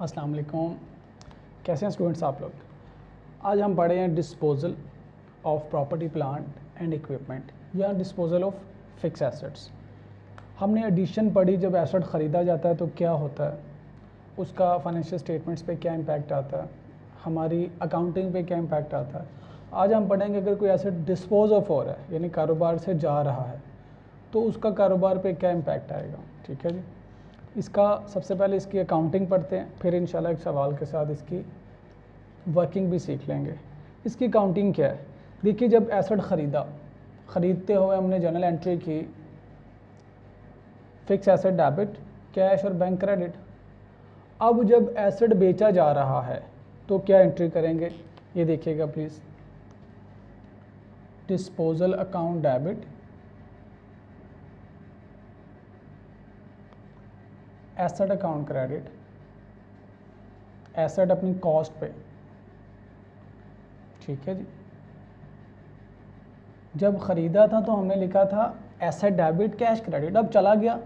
अस्सलाम वालेकुम। कैसे हैं स्टूडेंट्स आप लोग। आज हम पढ़े हैं disposal of property plant and equipment या डिस्पोजल ऑफ फिक्स एसेट्स। हमने एडिशन पढ़ी, जब एसेट ख़रीदा जाता है तो क्या होता है, उसका फाइनेंशियल स्टेटमेंट्स पे क्या इम्पैक्ट आता है, हमारी अकाउंटिंग पे क्या इम्पैक्ट आता है। आज हम पढ़ेंगे अगर कोई एसेट डिस्पोज ऑफ हो रहा है यानी कारोबार से जा रहा है तो उसका कारोबार पे क्या इम्पैक्ट आएगा। ठीक है जी। इसका सबसे पहले इसकी अकाउंटिंग पढ़ते हैं, फिर इंशाल्लाह एक सवाल के साथ इसकी वर्किंग भी सीख लेंगे। इसकी अकाउंटिंग क्या है। देखिए, जब एसेट ख़रीदते हुए हमने जर्नल एंट्री की फिक्स एसेट डेबिट, कैश और बैंक क्रेडिट। अब जब एसेट बेचा जा रहा है तो क्या एंट्री करेंगे, ये देखिएगा please. Disposal account debit, asset account credit. Asset अपनी कॉस्ट पे, ठीक है जी। जब ख़रीदा था तो हमने लिखा था एसेट डेबिट कैश क्रेडिट। अब चला गया,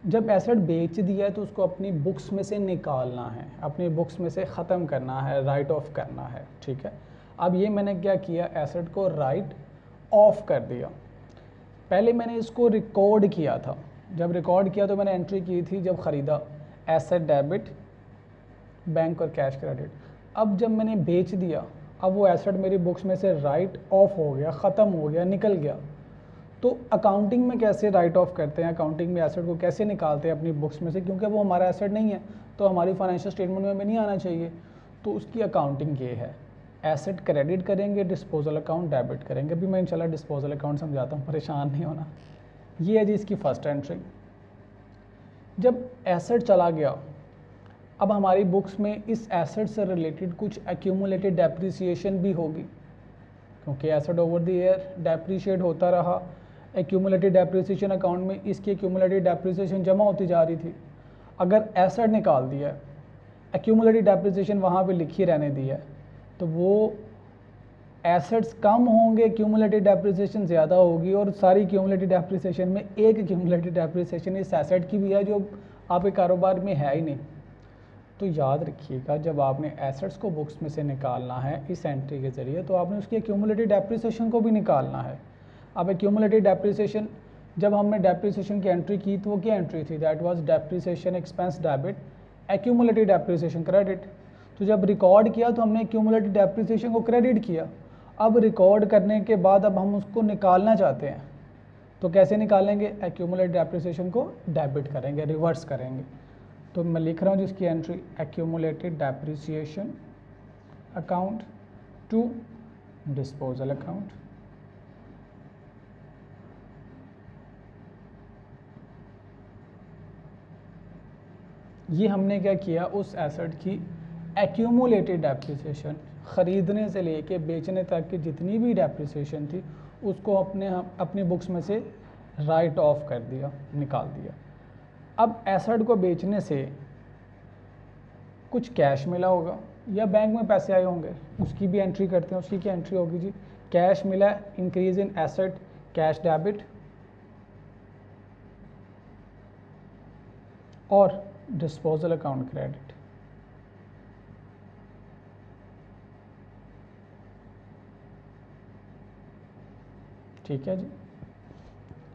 जब एसेट बेच दिया है तो उसको अपनी बुक्स में से निकालना है, अपनी बुक्स में से ख़त्म करना है, राइट ऑफ करना है। ठीक है। अब ये मैंने क्या किया, एसेट को राइट ऑफ कर दिया। पहले मैंने इसको रिकॉर्ड किया था। जब रिकॉर्ड किया तो मैंने एंट्री की थी जब ख़रीदा एसेट डेबिट बैंक और कैश क्रेडिट। अब जब मैंने बेच दिया, अब वो एसेट मेरी बुक्स में से राइट ऑफ हो गया, ख़त्म हो गया, निकल गया। तो अकाउंटिंग में कैसे राइट ऑफ करते हैं, अकाउंटिंग में एसेट को कैसे निकालते हैं अपनी बुक्स में से, क्योंकि वो हमारा एसेट नहीं है तो हमारी फाइनेंशियल स्टेटमेंट में नहीं आना चाहिए। तो उसकी अकाउंटिंग ये है, एसेट क्रेडिट करेंगे, डिस्पोजल अकाउंट डेबिट करेंगे। अभी मैं इंशाल्लाह डिस्पोजल अकाउंट समझाता हूँ, परेशान नहीं होना। ये है जी इसकी फर्स्ट एंट्री। जब एसेट चला गया, अब हमारी बुक्स में इस एसेट से रिलेटेड कुछ एक्यूमुलेटेड डेप्रिसिएशन भी होगी, क्योंकि asset over the year depreciate होता रहा। एक्यूमुलेटेड डेप्रिसिएशन अकाउंट में इसकी एक्यूमुलेटेड डेप्रिसिएशन जमा होती जा रही थी। अगर एसेट निकाल दिया है, एक्यूमुलेटेड डेप्रिसिएशन वहाँ पे लिखी रहने दी है, तो वो एसेट्स कम होंगे, एक्यूमुलेटेड डेप्रिसिएशन ज़्यादा होगी, और सारी एक्यूमुलेटेड डेप्रिसिएशन में एक एक्यूमुलेटेड डेप्रिसिएशन इस एसेट की भी है जो आपके कारोबार में है ही नहीं। तो याद रखिएगा, जब आपने एसेट्स को बुक्स में से निकालना है इस एंट्री के ज़रिए, तो आपने उसकी एक्यूमुलेटेड डेप्रिसिएशन को भी निकालना है। अब एक्यूमुलेटेड डेप्रिसिएशन, जब हमने डेप्रिसिएशन की एंट्री की तो वो क्या एंट्री थी, that was depreciation expense debit accumulated depreciation credit. तो जब रिकॉर्ड किया तो हमने एक्यूमुलेटेड डेप्रिसिएशन को क्रेडिट किया। अब रिकॉर्ड करने के बाद अब हम उसको निकालना चाहते हैं, तो कैसे निकालेंगे, एक्यूमुलेटेड डेप्रिसिएशन को डेबिट करेंगे, रिवर्स करेंगे। तो मैं लिख रहा हूँ जिसकी entry, accumulated depreciation account to disposal account. ये हमने क्या किया, उस एसेट की एक्यूमुलेटेड डेप्रिसिएशन, ख़रीदने से लेके बेचने तक की जितनी भी डेप्रिसिएशन थी उसको अपनी बुक्स में से राइट ऑफ कर दिया, निकाल दिया। अब एसेट को बेचने से कुछ कैश मिला होगा या बैंक में पैसे आए होंगे, उसकी भी एंट्री करते हैं। उसकी क्या एंट्री होगी जी, कैश मिला, increase in asset cash debit, और डिस्पोजल अकाउंट क्रेडिट। ठीक है जी।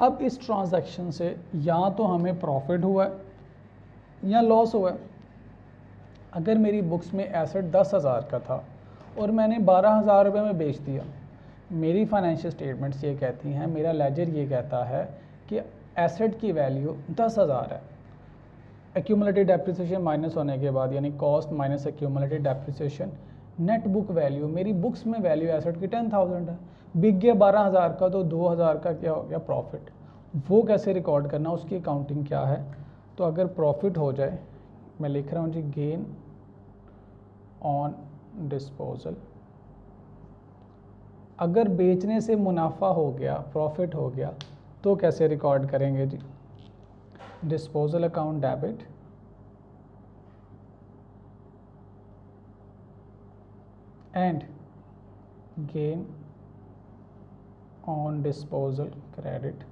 अब इस ट्रांजैक्शन से या तो हमें प्रॉफिट हुआ है या लॉस हुआ है। अगर मेरी बुक्स में एसेट 10,000 का था और मैंने 12,000 रुपये में बेच दिया, मेरी फाइनेंशियल स्टेटमेंट्स ये कहती हैं, मेरा लेजर ये कहता है कि एसेट की वैल्यू 10,000 है। एक्यूमुलेटेड डेप्रिसिएशन माइनस होने के बाद, यानी cost minus accumulated depreciation, net book value, मेरी बुक्स में वैल्यू एसेट की 10,000 है। बिक गया 12,000 का तो 2,000 का क्या हो गया, प्रॉफिट। वो कैसे रिकॉर्ड करना, उसकी अकाउंटिंग क्या है। तो अगर प्रॉफिट हो जाए, मैं लिख रहा हूँ जी गेन ऑन डिस्पोजल। अगर बेचने से मुनाफा हो गया, प्रॉफिट हो गया, तो कैसे रिकॉर्ड करेंगे जी, disposal account debit and gain on disposal credit.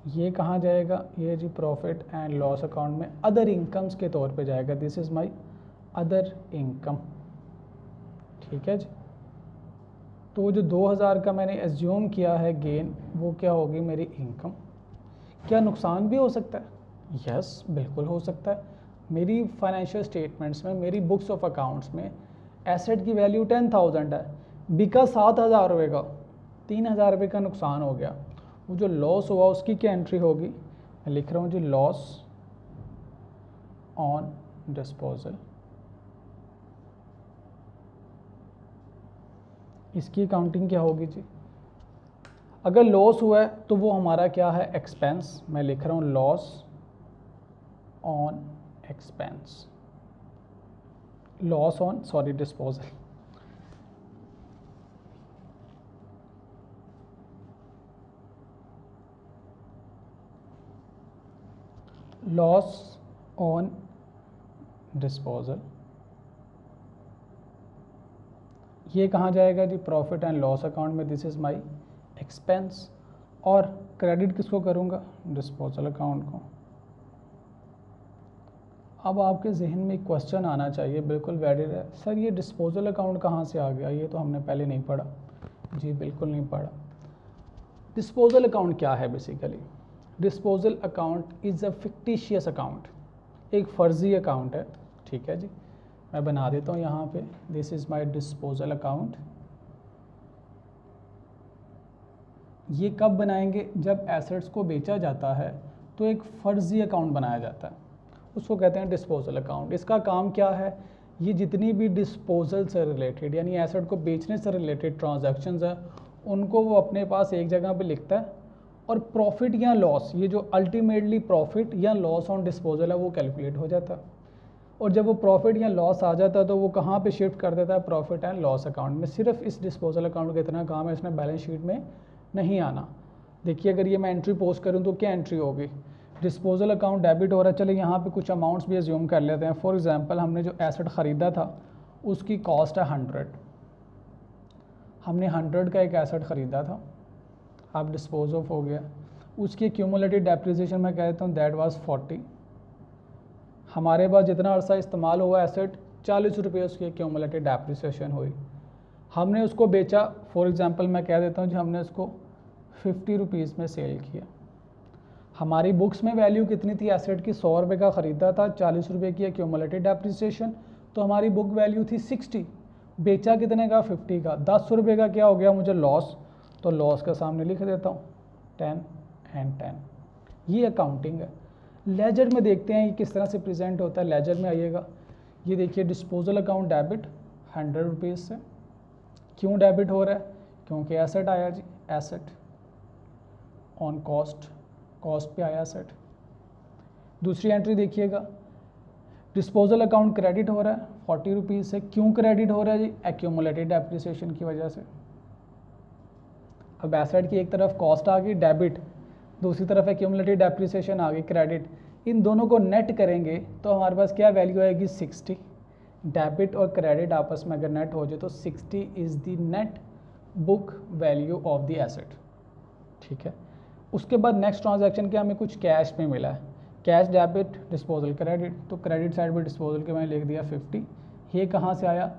ये कहाँ जाएगा, ये जी प्रॉफिट एंड लॉस अकाउंट में अदर इनकम्स के तौर पे जाएगा। This is my other income, ठीक है जी। तो जो 2000 का मैंने एज्यूम किया है गेन, वो क्या होगी, मेरी इनकम। क्या नुकसान भी हो सकता है? यस, बिल्कुल हो सकता है। मेरी फाइनेंशियल स्टेटमेंट्स में, मेरी बुक्स ऑफ अकाउंट्स में एसेट की वैल्यू 10,000 है, बिका 7,000 रुपये का, 3,000 रुपये का नुकसान हो गया। वो जो लॉस हुआ उसकी क्या एंट्री होगी, मैं लिख रहा हूँ जी लॉस ऑन डिस्पोजल। इसकी अकाउंटिंग क्या होगी जी, अगर लॉस हुआ है तो वो हमारा क्या है, एक्सपेंस। मैं लिख रहा हूँ loss on expense, loss on sorry disposal. Loss on disposal, ये कहाँ जाएगा जी, प्रॉफिट एंड लॉस अकाउंट में। This is my expense. और क्रेडिट किसको करूँगा, डिस्पोजल अकाउंट को। अब आपके जहन में एक क्वेश्चन आना चाहिए, बिल्कुल वैलिड है, सर ये डिस्पोजल अकाउंट कहाँ से आ गया, ये तो हमने पहले नहीं पढ़ा। जी बिल्कुल नहीं पढ़ा। डिस्पोजल अकाउंट क्या है basically, disposal account is a fictitious account, एक फ़र्ज़ी अकाउंट है, ठीक है जी। मैं बना देता हूँ यहाँ पे, this is my disposal account. ये कब बनाएंगे, जब एसेट्स को बेचा जाता है तो एक फ़र्ज़ी अकाउंट बनाया जाता है, उसको कहते हैं डिस्पोजल अकाउंट। इसका काम क्या है, ये जितनी भी डिस्पोजल से रिलेटेड यानी एसेट को बेचने से रिलेटेड ट्रांजैक्शंस हैं, उनको वो अपने पास एक जगह पे लिखता है, और प्रॉफिट या लॉस, ये जो अल्टीमेटली प्रॉफिट या लॉस ऑन डिस्पोजल है वो कैलकुलेट हो जाता है। और जब वो प्रॉफिट या लॉस आ जाता है तो वो कहाँ पे शिफ्ट कर देता है, प्रॉफिट एंड लॉस अकाउंट में। सिर्फ इस डिस्पोजल अकाउंट का इतना काम है, इसमें बैलेंस शीट में नहीं आना। देखिए अगर ये मैं एंट्री पोस्ट करूँ तो क्या एंट्री होगी, डिस्पोजल अकाउंट डेबिट हो रहा है। चलिए यहाँ पे कुछ अमाउंट्स भी एज्यूम कर लेते हैं। फॉर एग्जांपल हमने जो एसेट ख़रीदा था उसकी कॉस्ट है 100, हमने 100 का एक एसेट ख़रीदा था, अब डिस्पोज ऑफ हो गया। उसकी क्यूमुलेटिव डेप्रिसिएशन मैं कहता हूँ दैट वाज 40। हमारे पास जितना अरसा इस्तेमाल हुआ एसेट 40 रुपये उसकी क्यूमुलेटिव डेप्रिसिएशन हुई। हमने उसको बेचा, फॉर एग्जांपल मैं कह देता हूँ जी हमने उसको 50 रुपीज़ में सेल किया। हमारी बुक्स में वैल्यू कितनी थी एसेट की, 100 रुपये का ख़रीदा था, 40 रुपये की क्यूमुलेटिव डेप्रिसिएशन, तो हमारी बुक वैल्यू थी 60। बेचा कितने का, 50 का। 10 रुपये का क्या हो गया मुझे लॉस, तो लॉस का सामने लिख देता हूँ 10 एंड 10। ये अकाउंटिंग है। लेजर में देखते हैं ये किस तरह से प्रेजेंट होता है। लेजर में आइएगा, ये देखिए डिस्पोजल अकाउंट डेबिट 100 रुपीज़ से। क्यों डेबिट हो रहा है, क्योंकि एसेट आया जी, एसेट ऑन कॉस्ट, कॉस्ट पे आया एसेट। दूसरी एंट्री देखिएगा, डिस्पोजल अकाउंट क्रेडिट हो रहा है 40 रुपीज़ से। क्यों क्रेडिट हो रहा है जी, एक्यूमुलेटेड डेप्रिसिएशन की वजह से। अब एसेट की एक तरफ कॉस्ट आ गई डेबिट, दूसरी तरफ एक्यूमुलेटेड डेप्रिसिएशन आ गई क्रेडिट। इन दोनों को नेट करेंगे तो हमारे पास क्या वैल्यू आएगी, 60। डेबिट और क्रेडिट आपस में अगर नेट हो जाए तो 60 is the net book value of the asset, ठीक है। उसके बाद नेक्स्ट ट्रांजैक्शन क्या, हमें कुछ कैश में मिला है, कैश डेबिट डिस्पोजल क्रेडिट, तो क्रेडिट साइड में डिस्पोजल के मैंने लिख दिया 50। ये कहाँ से आया,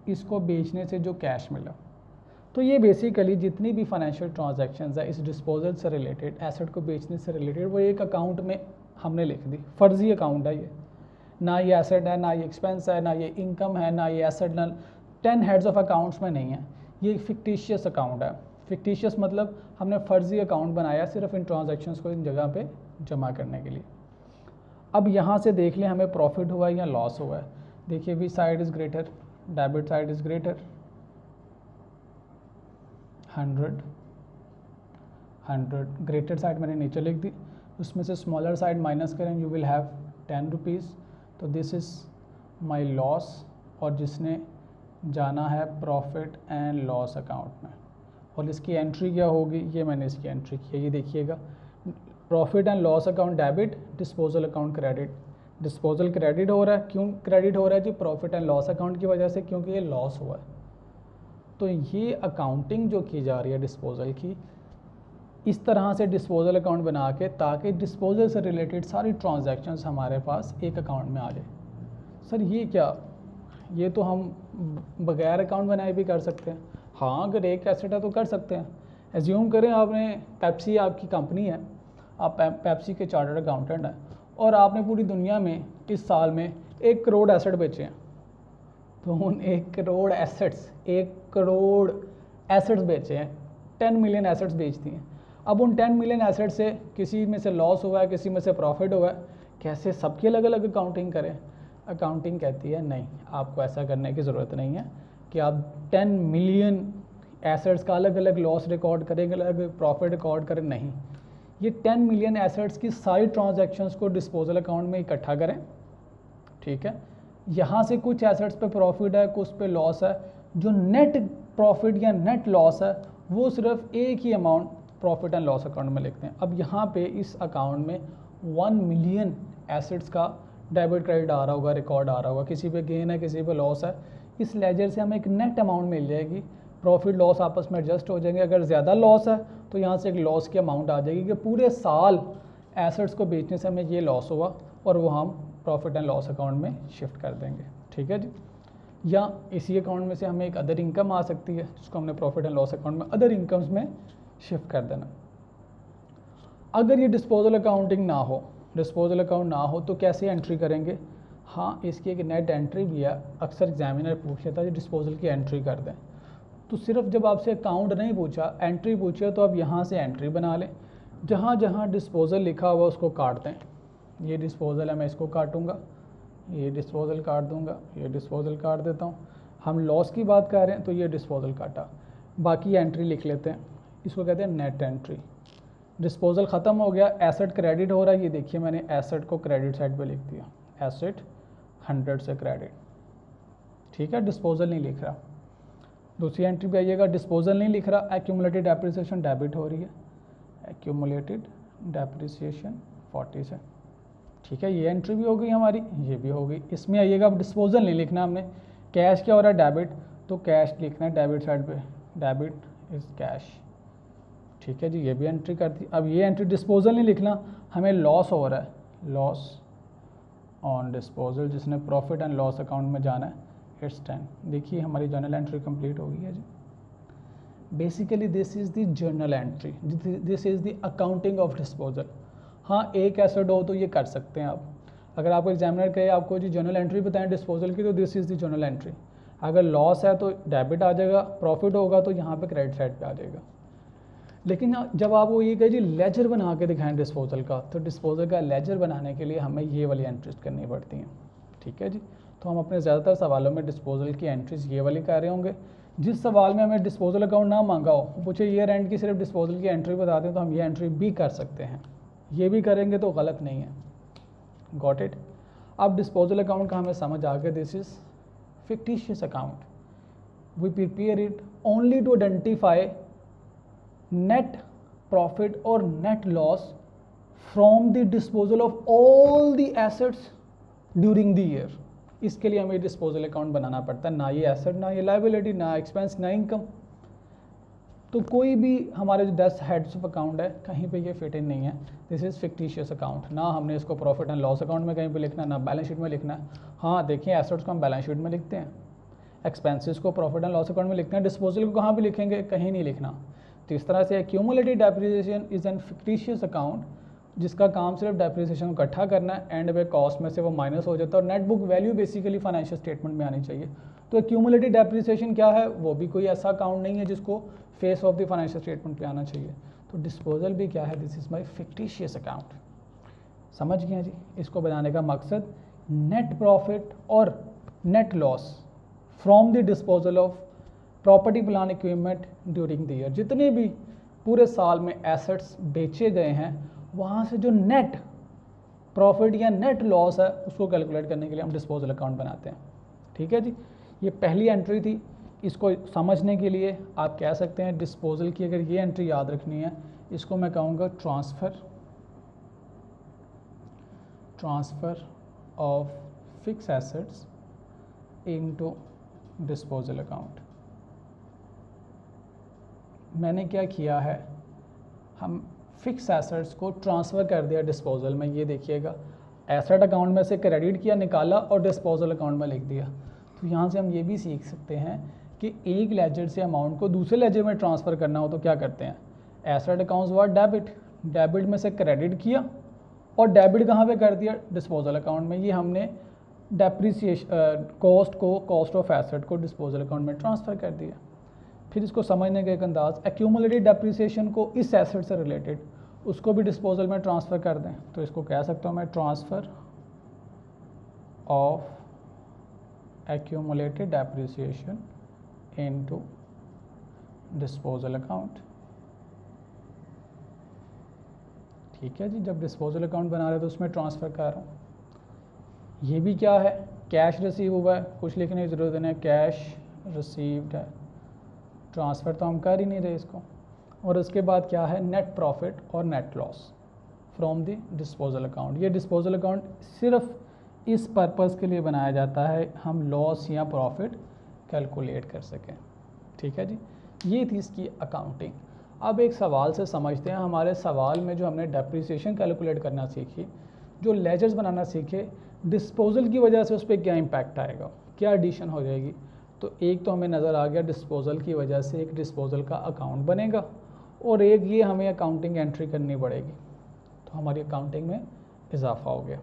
इसको बेचने से जो कैश मिला। तो ये बेसिकली जितनी भी फाइनेंशियल ट्रांजैक्शंस है इस डिस्पोजल से रिलेटेड, एसेट को बेचने से रिलेटेड, वो एक अकाउंट में हमने लिख दी। फर्जी अकाउंट है ये, ना ये एसेट है, ना ये एक्सपेंस है, ना ये इनकम है, ना ये एसेट, ना 10 हेड्स ऑफ अकाउंट्स में नहीं है। ये एक फिक्टिशियस अकाउंट है। फिक्टिशियस मतलब हमने फर्जी अकाउंट बनाया सिर्फ इन ट्रांजैक्शंस को इन जगह पे जमा करने के लिए। अब यहाँ से देख लें हमें प्रॉफिट हुआ है या लॉस हुआ है। देखिए we side is greater, debit side is greater, 100 greater side मैंने नीचे लिख दी, उसमें से स्मॉलर साइड माइनस करें, यू विल हैव 10 रुपीज़। तो दिस इज़ माई लॉस, और जिसने जाना है प्रॉफिट एंड लॉस अकाउंट में। और इसकी एंट्री क्या होगी, ये मैंने इसकी एंट्री की है, ये देखिएगा, profit and loss account debit, disposal account credit. Disposal credit हो रहा है, क्यों क्रेडिट हो रहा है जी, प्रॉफिट एंड लॉस अकाउंट की वजह से, क्योंकि ये लॉस हुआ है। तो ये अकाउंटिंग जो की जा रही है डिस्पोजल की, इस तरह से डिस्पोजल अकाउंट बना के, ताकि डिस्पोजल से रिलेटेड सारी ट्रांजैक्शंस हमारे पास एक अकाउंट में आ जाए। सर ये क्या, ये तो हम बगैर अकाउंट बनाए भी कर सकते हैं। हाँ, अगर एक एसेट है तो कर सकते हैं। एज्यूम करें आपने पेप्सी, आपकी कंपनी है, आप पेप्सी के चार्टर्ड अकाउंटेंट हैं, और आपने पूरी दुनिया में इस साल में 1 करोड़ एसेट बेचे हैं। तो उन 1 करोड़ एसेट्स बेचे हैं, 10 मिलियन एसेट्स बेच दिए। अब उन 10 मिलियन एसेट से किसी में से लॉस हुआ है, किसी में से प्रॉफिट हुआ है, कैसे सबकी अलग अलग अकाउंटिंग करें? अकाउंटिंग कहती है नहीं, आपको ऐसा करने की ज़रूरत नहीं है कि आप 10 मिलियन एसेट्स का अलग अलग लॉस रिकॉर्ड करें, अलग प्रॉफिट रिकॉर्ड करें। नहीं, ये 10 मिलियन एसेट्स की सारी ट्रांजैक्शंस को डिस्पोजल अकाउंट में इकट्ठा करें, ठीक है। यहाँ से कुछ एसेट्स पे प्रॉफिट है, कुछ पे लॉस है, जो नेट प्रॉफिट या नेट लॉस है वो सिर्फ एक ही amount profit and loss account में लिखते हैं। अब यहाँ पे इस अकाउंट में 1 मिलियन एसेट्स का डेबिट क्रेडिट आ रहा होगा, रिकॉर्ड आ रहा होगा, किसी पे गेन है, किसी पे लॉस है। इस लेजर से हमें एक नेट अमाउंट मिल जाएगी, प्रॉफिट लॉस आपस में एडजस्ट हो जाएंगे। अगर ज़्यादा लॉस है तो यहाँ से एक लॉस की अमाउंट आ जाएगी कि पूरे साल एसेट्स को बेचने से हमें ये लॉस हुआ, और वो हम प्रॉफिट एंड लॉस अकाउंट में शिफ्ट कर देंगे, ठीक है जी। या इसी अकाउंट में से हमें एक अदर इनकम आ सकती है, जिसको हमने प्रॉफिट एंड लॉस अकाउंट में अदर इनकम्स में शिफ्ट कर देना। अगर ये डिस्पोजल अकाउंटिंग ना हो, डिस्पोजल अकाउंट ना हो तो कैसे एंट्री करेंगे? हाँ, इसकी एक नेट एंट्री भी है। अक्सर एग्जामिनर पूछ लेता है डिस्पोजल की एंट्री कर दें, तो सिर्फ जब आपसे अकाउंट नहीं पूछा, एंट्री पूछे, तो आप यहाँ से एंट्री बना लें। जहाँ जहाँ डिस्पोजल लिखा हुआ उसको काट दें। ये डिस्पोजल है, मैं इसको काटूंगा, ये डिस्पोजल काट दूंगा, ये डिस्पोजल काट देता हूँ। हम लॉस की बात कर रहे हैं तो ये डिस्पोजल काटा, बाकी एंट्री लिख लेते हैं। इसको कहते हैं नेट एंट्री। डिस्पोजल ख़त्म हो गया, एसेट क्रेडिट हो रहा है। ये देखिए मैंने एसेट को क्रेडिट साइड पे लिख दिया, एसेट 100 से क्रेडिट, ठीक है, डिस्पोजल नहीं लिख रहा। दूसरी एंट्री पे आइएगा, डिस्पोजल नहीं लिख रहा, एक्यूमुलेटेड डेप्रिसिएशन डेबिट हो रही है, एक्यूमुलेटेड डेप्रिसिएशन 40 से, ठीक है। ये एंट्री भी हो गई हमारी, ये भी हो गई। इसमें आइएगा, अब डिस्पोजल नहीं लिखना हमने, कैश क्या हो रहा है, डेबिट, तो कैश लिखना है डेबिट साइड पे, डेबिट इज़ कैश, ठीक है जी। ये भी एंट्री कर दी। अब ये एंट्री डिस्पोजल नहीं लिखना, हमें लॉस हो रहा है, लॉस ऑन डिस्पोजल, जिसने प्रॉफिट एंड लॉस अकाउंट में जाना है, इट्स 10। देखिए हमारी जर्नल एंट्री कंप्लीट हो गई है जी। Basically this is the journal entry, this is the accounting of disposal. हाँ, एक एसेट हो तो ये कर सकते हैं आप। अगर आपको एग्जामिनर कहे आपको जी जर्नल एंट्री बताएं डिस्पोजल की, तो this is the journal entry. अगर लॉस है तो डेबिट आ जाएगा, प्रॉफिट होगा तो यहाँ पे क्रेडिट साइड पे आ जाएगा। लेकिन जब आप वो ये कहे जी लेजर बना के दिखाएं डिस्पोजल का, तो डिस्पोजल का लेजर बनाने के लिए हमें ये वाली एंट्रीज करनी पड़ती हैं, ठीक है जी। तो हम अपने ज़्यादातर सवालों में डिस्पोजल की एंट्रीज ये वाली कर रहे होंगे। जिस सवाल में हमें डिस्पोजल अकाउंट ना मांगा हो, पूछे ईयर एंड की सिर्फ डिस्पोजल की एंट्री बता दें, तो हम ये एंट्री भी कर सकते हैं, ये भी करेंगे तो गलत नहीं है। Got it. अब डिस्पोजल अकाउंट का हमें समझ आ गया, this is fictitious account, we prepare it only to identify net profit or net loss from the disposal of all the assets during the year। इसके लिए हमें डिस्पोजल अकाउंट बनाना पड़ता है, ना ये एसेट, ना ये लाइबिलिटी, ना एक्सपेंस, ना इनकम। तो कोई भी हमारे जो 10 हेड्स ऑफ अकाउंट है, कहीं पे ये फिट इन नहीं है, दिस इज़ फिक्टिशियस अकाउंट। ना हमने इसको प्रॉफिट एंड लॉस अकाउंट में कहीं पे लिखना है, ना बैलेंस शीट में लिखना है। हाँ देखिए, एसेट्स को हम बैलेंस शीट में लिखते हैं, एक्सपेंसेस को प्रॉफिट एंड लॉस अकाउंट में लिखते हैं, डिस्पोजल को कहाँ पे लिखेंगे, कहीं नहीं लिखना। तो इस तरह से accumulated depreciation is an fictitious account, जिसका काम सिर्फ डेप्रिसिएशन को इकट्ठा करना है, एंड पे कॉस्ट में से वो माइनस हो जाता है, और net book value basically financial statement में आनी चाहिए। तो एक्यूमुलेटेड डेप्रिसिएशन क्या है, वो भी कोई ऐसा अकाउंट नहीं है जिसको face of the financial statement पे आना चाहिए। तो डिस्पोजल भी क्या है, this is my fictitious account. समझ गए जी। इसको बनाने का मकसद नेट प्रॉफिट और net loss from the disposal of property plant equipment during the year. जितने भी पूरे साल में एसेट्स बेचे गए हैं, वहाँ से जो नेट प्रॉफिट या नेट लॉस है, उसको कैलकुलेट करने के लिए हम डिस्पोजल अकाउंट बनाते हैं, ठीक है जी। ये पहली एंट्री थी। इसको समझने के लिए आप कह सकते हैं डिस्पोजल की अगर ये एंट्री याद रखनी है, इसको मैं कहूँगा transfer of fix assets into disposal account. मैंने क्या किया है, हम फिक्स एसेट्स को ट्रांसफ़र कर दिया डिस्पोजल में। ये देखिएगा, एसेट अकाउंट में से क्रेडिट किया, निकाला और डिस्पोजल अकाउंट में लिख दिया। तो यहाँ से हम ये भी सीख सकते हैं कि एक लेजर से अमाउंट को दूसरे लेजर में ट्रांसफ़र करना हो तो क्या करते हैं, एसेट अकाउंट्स वर डेबिट, डेबिट में से क्रेडिट किया और डेबिट कहाँ पे कर दिया, डिस्पोजल अकाउंट में। ये हमने डेप्रिसिएशन कॉस्ट को, कॉस्ट ऑफ एसेट को डिस्पोजल अकाउंट में ट्रांसफ़र कर दिया। फिर इसको समझने का एक अंदाज, एक्यूमुलेटेड डेप्रिसिएशन को इस एसेट से रिलेटेड उसको भी डिस्पोजल में ट्रांसफ़र कर दें, तो इसको कह सकता हूँ मैं transfer of accumulated depreciation into disposal account. ठीक है जी, जब डिस्पोजल अकाउंट बना रहे हैं तो उसमें ट्रांसफ़र कर रहा हूँ। ये भी क्या है, कैश रिसीव हुआ है, कुछ लिखने की ज़रूरत नहीं है, कैश रिसीव्ड है, ट्रांसफ़र तो हम कर ही नहीं रहे इसको। और उसके बाद क्या है, नेट प्रॉफिट और net loss from the disposal account. ये डिस्पोजल अकाउंट सिर्फ इस पर्पज़ के लिए बनाया जाता है, हम लॉस या प्रॉफिट कैलकुलेट कर सकें। ठीक है जी, ये थी इसकी अकाउंटिंग। अब एक सवाल से समझते हैं, हमारे सवाल में जो हमने डेप्रिसिएशन कैलकुलेट करना सीखी, जो लेजर्स बनाना सीखे, डिस्पोजल की वजह से उस पर क्या इम्पैक्ट आएगा, क्या एडिशन हो जाएगी। तो एक तो हमें नज़र आ गया, डिस्पोजल की वजह से एक डिस्पोजल का अकाउंट बनेगा और एक ये हमें अकाउंटिंग एंट्री करनी पड़ेगी, तो हमारी अकाउंटिंग में इजाफा हो गया।